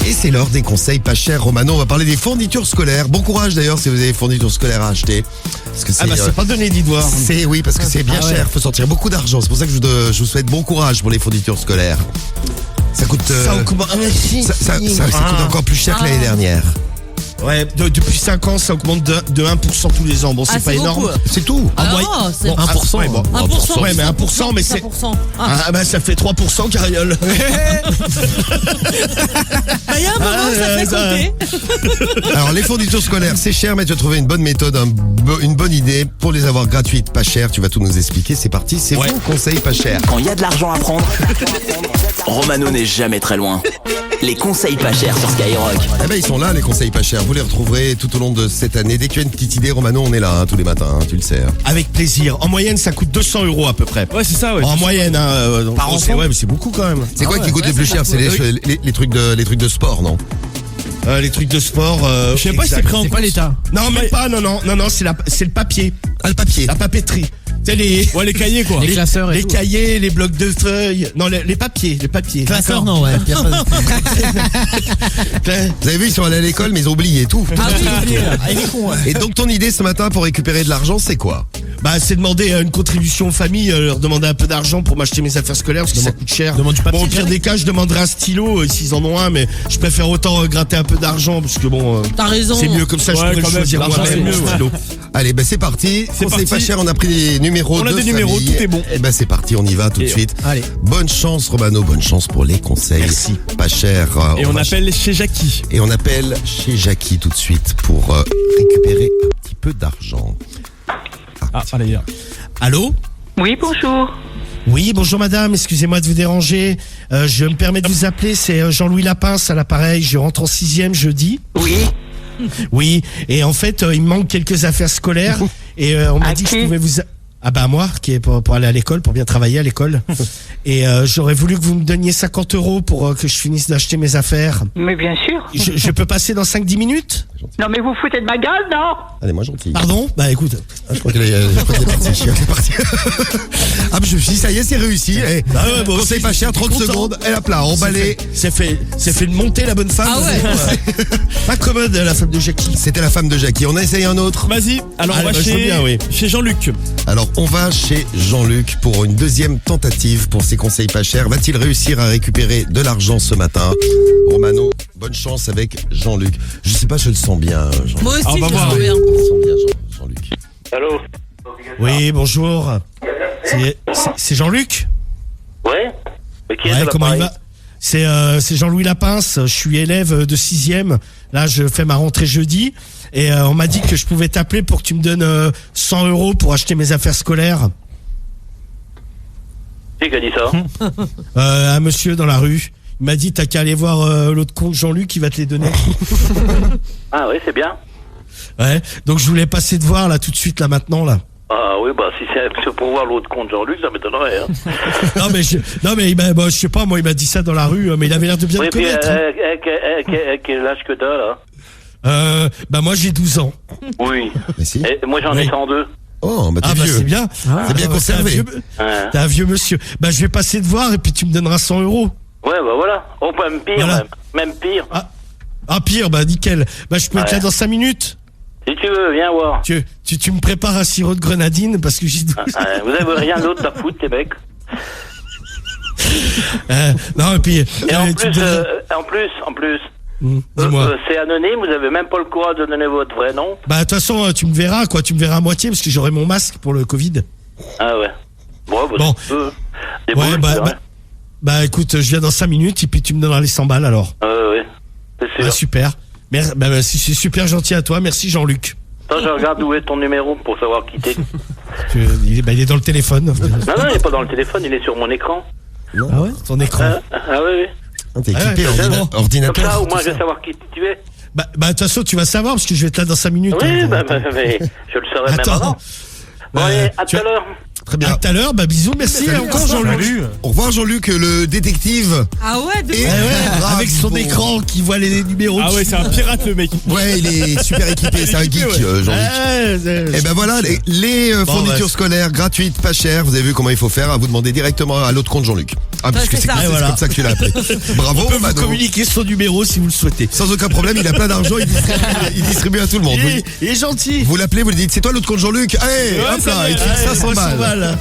Et c'est l'heure des conseils pas chers. Romano, on va parler des fournitures scolaires. Bon courage d'ailleurs si vous avez des fournitures scolaires à acheter. Parce que c'est pas donné d'y voir. Oui, parce que c'est bien cher. Faut sortir beaucoup d'argent. C'est pour ça que je vous souhaite bon courage pour les fournitures scolaires. Ça coûte. Ça coûte encore plus cher que l'année dernière. Ouais, depuis 5 ans, ça augmente de 1% tous les ans. Bon, c'est pas énorme. C'est tout. C'est 1%. Ouais, bon. 1%. Ouais, mais 1%, mais c'est. 1%. Ah, bah, ça fait 3%, Cariole. Il y a un moment, ça fait compter. Alors, les fournitures scolaires, c'est cher, mais tu as trouvé une bonne méthode, une bonne idée pour les avoir gratuites, pas chères. Tu vas tout nous expliquer. C'est parti, c'est vos conseils pas chers. Quand il y a de l'argent à prendre, Romano n'est jamais très loin. Les conseils pas chers sur Skyrock. Eh ben, ils sont là, les conseils pas chers. Vous les retrouverez tout au long de cette année. Dès que tu as une petite idée, Romano, on est là tous les matins, tu le sais. Avec plaisir. En moyenne, ça coûte 200 € à peu près. Ouais, c'est ça, ouais. En moyenne, par enfant. Ouais, mais c'est beaucoup quand même. C'est quoi qui coûte le plus cher? C'est les trucs de sport, non? Les trucs de sport. Je sais pas si c'est pris en compte. C'est pas l'État. Non, même pas. Non, c'est le papier. Ah, le papier. La papier. Les cahiers, quoi. Les classeurs et les tout. cahiers, les blocs de feuilles. Non, les papiers. Classeurs, non, ouais. Vous avez vu, ils sont allés à l'école, mais ils ont oublié tout. Ah oui, Il est con, ouais. Et donc, ton idée ce matin pour récupérer de l'argent, c'est quoi? Bah, c'est demander une contribution aux familles, leur demander un peu d'argent pour m'acheter mes affaires scolaires parce que ça coûte cher. Demande du papier. Bon, au pire des cas, je demanderai un stylo s'ils en ont un, mais je préfère autant gratter un peu d'argent parce que bon, T'as raison. c'est mieux comme ça, je pourrais le quand même, choisir l'argent, moi-même. c'est mieux, mon ouais. stylo. Allez, ben c'est parti. C'est Conseil pas parti. cher, on a pris les numéros On a de des numéros, famille. tout est bon. Et ben c'est parti, on y va tout de suite. Allez. Bonne chance, Romano, bonne chance pour les conseils. Merci. Pas cher. Et on appelle chez Jackie. Et on appelle chez Jackie tout de suite pour récupérer un petit peu d'argent. Allez, Allô? Oui, bonjour. Oui, bonjour madame, excusez-moi de vous déranger. Je me permets de vous appeler, c'est Jean-Louis Lapince à l'appareil. Je rentre en 6e jeudi. Oui. Oui, et en fait, il me manque quelques affaires scolaires. Et on m'a À dit que qui je pouvais vous... Ah bah moi, qui est pour aller à l'école, pour bien travailler à l'école. Et j'aurais voulu que vous me donniez 50 € pour que je finisse d'acheter mes affaires. Mais bien sûr. Je peux passer dans 5-10 minutes? Non, mais vous foutez de ma gueule, non? Allez, moi gentil. Pardon? Bah écoute. Je crois qu'elle est partie. Elle est partie. Ah, mais je me suis dit, ça y est, c'est réussi. Ah ouais, bon, Conseil pas cher, 30 secondes. Et hop là, emballé. C'est fait de monter la bonne femme. Ah ouais. Pas commode la femme de Jackie. C'était la femme de Jackie. On a essayé un autre. vas-y. Alors, on va je veux chez, bien, oui. chez Jean-Luc. Alors, on va chez Jean-Luc pour une deuxième tentative pour ses conseils pas chers. Va-t-il réussir à récupérer de l'argent ce matin? Romano, bonne chance avec Jean-Luc. Je sais pas, je le sens bien, Jean-Luc. Moi aussi, Ah, on va je le voir. sens bien. Je le sens bien, Jean-Luc. Allô? Oui, bonjour. C'est Jean-Luc? Ouais? Mais qui est Ouais, à comment il l'appareil? va? C'est Jean-Louis Lapince, je suis élève de 6e. Là, je fais ma rentrée jeudi. Et on m'a dit que je pouvais t'appeler pour que tu me donnes 100 € pour acheter mes affaires scolaires. Qui a dit ça? Un monsieur dans la rue. Il m'a dit, t'as qu'à aller voir l'autre compte Jean-Luc, il va te les donner. Ah oui, c'est bien. Ouais, donc je voulais passer te voir là tout de suite, là maintenant, là. Ah oui, bah si c'est pour voir l'autre compte Jean-Luc, ça m'étonnerait. Hein. non mais je sais pas, moi il m'a dit ça dans la rue, mais il avait l'air de bien Oui, te puis connaître. quel âge que t'as là? Moi j'ai 12 ans. Oui. Mais si. Et moi j'en ai Oui. 102. Oh, bah t'es Ah bah vieux. c'est bien. C'est bien conservé. Hein. T'es un vieux monsieur. Bah je vais passer te voir et puis tu me donneras 100 €. Ouais, bah voilà. Oh, même pire, Voilà. même pire. Ah pire, bah nickel. Bah je peux être Ouais. là dans 5 minutes. Si tu veux, viens voir. Tu me prépares un sirop de grenadine parce que j'ai 12 ans. Vous avez rien d'autre à foutre, les mecs. Non et puis. Et en tu me plus, donnes- en plus, Dis-moi. c'est anonyme, vous avez même pas le courage de donner votre vrai nom. Bah de toute façon tu me verras quoi, tu me verras à moitié parce que j'aurai mon masque pour le Covid. Ah ouais. Bon, bah, Bon. tu peux. Des Ouais, boules, bah, c'est vrai. bah écoute, je viens dans 5 minutes et puis tu me donneras les 100 balles alors. Ouais, c'est sûr. Ah, super. C'est super gentil à toi. Merci Jean-Luc. Attends, je regarde où est ton numéro pour savoir qui t'es. Il est dans le téléphone. Non, il n'est pas dans le téléphone, il est sur mon écran. Ah ouais? Ton écran. Ah oui. Ah, t'es Ah équipé, ouais, Comme ordinateur. ça, au moins, tout je vais ça. savoir qui tu es. Bah de toute façon tu vas savoir parce que je vais être là dans 5 minutes. Oui, hein. mais je le saurai même Attends. avant. Bon, allez, à tu tout à l'heure. Très À bien. tout à l'heure. Bah bisous, merci Salut, encore Jean-Luc. Au revoir Jean-Luc, le détective. Ah ouais, de Et- Ouais, Bravo. avec son écran qui voit les numéros. Ah ouais, c'est un pirate, le mec. Ouais, il est super équipé, c'est un geek, Jean-Luc. Et ben voilà, les fournitures ouais. scolaires gratuites, pas chères. Vous avez vu comment il faut faire. À vous demander directement à l'autre compte Jean-Luc. Ah, parce que c'est c'est ça. c'est Voilà. comme ça que tu l'as appelé. Bravo, On peut vous Romano. communiquer son numéro si vous le souhaitez. Sans aucun problème, il a plein d'argent, il distribue à tout le monde. Il est gentil. Vous l'appelez, vous lui dites, c'est toi l'autre compte Jean-Luc? Allez, hop là, il te file 500 balles.